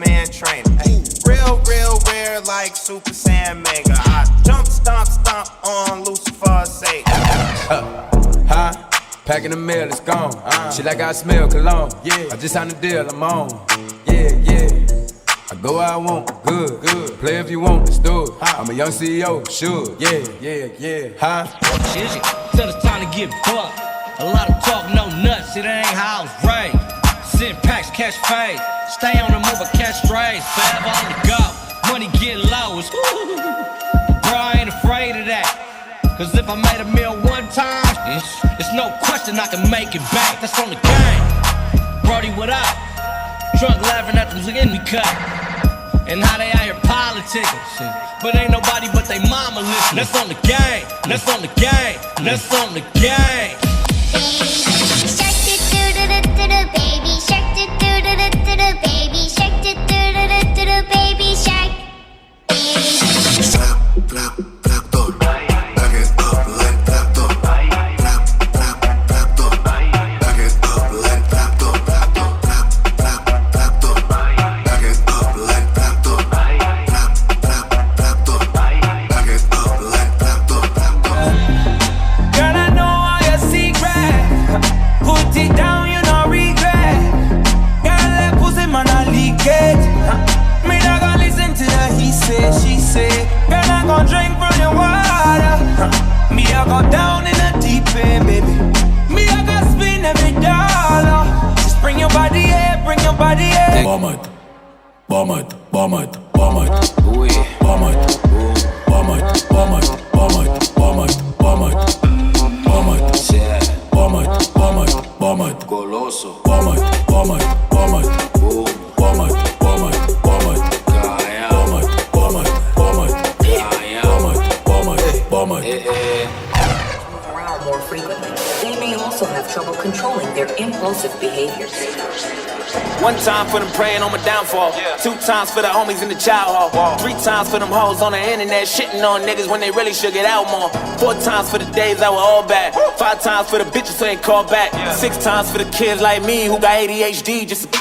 Saiyan trainer. Ay, real rare like Super Saiyan Mega. I jump, stomp on Lucifer's sake. Huh? Packing the mail, it's gone. She like I smell cologne. Yeah, I just signed the deal, I'm on. Yeah. I go where I want, good. Play if you want, let's do it. I'm a young CEO, sure. Yeah. Huh? Shit, tell it's time to get bucked. A lot of talk, no nuts, it ain't how it's raised. Send packs, catch fade. Stay on the move, but catch strays. Forever on the go, money get low. It's bro, I ain't afraid of that. Cause if I made a meal one time, it's no question I can make it back. That's on the game. Brody, what up? Drunk laughing at them getting me cut. And how they out here politicking. But ain't nobody but they mama listening. That's on the game. That's on the game. That's on the game. Shark do do do do do baby shark do do do do do baby shark do do do do baby shark. Tractor, back it up like tractor. Tractor, back it up like tractor. Tractor, back it up like tractor. Tractor, back it up like tractor. Girl, I know all your secrets. Put it down, you no regret. Girl, that pussy man I leak it. Me not gonna listen to the he said, she said. Girl, I gon' drink from your water. Me I go down in the deep end, baby. Me I go spin every dollar. Just bring your body here, bring your body here. Bomb it. Goloso. Move around more frequently. They may also have trouble controlling their impulsive behaviors. One time for them praying on my downfall. 2 times for the homies in the child hall. 3 times for them hoes on the internet shitting on niggas when they really should get out more. 4 times for the days that were all bad. 5 times for the bitches who ain't called back. 6 times for the kids like me who got ADHD just to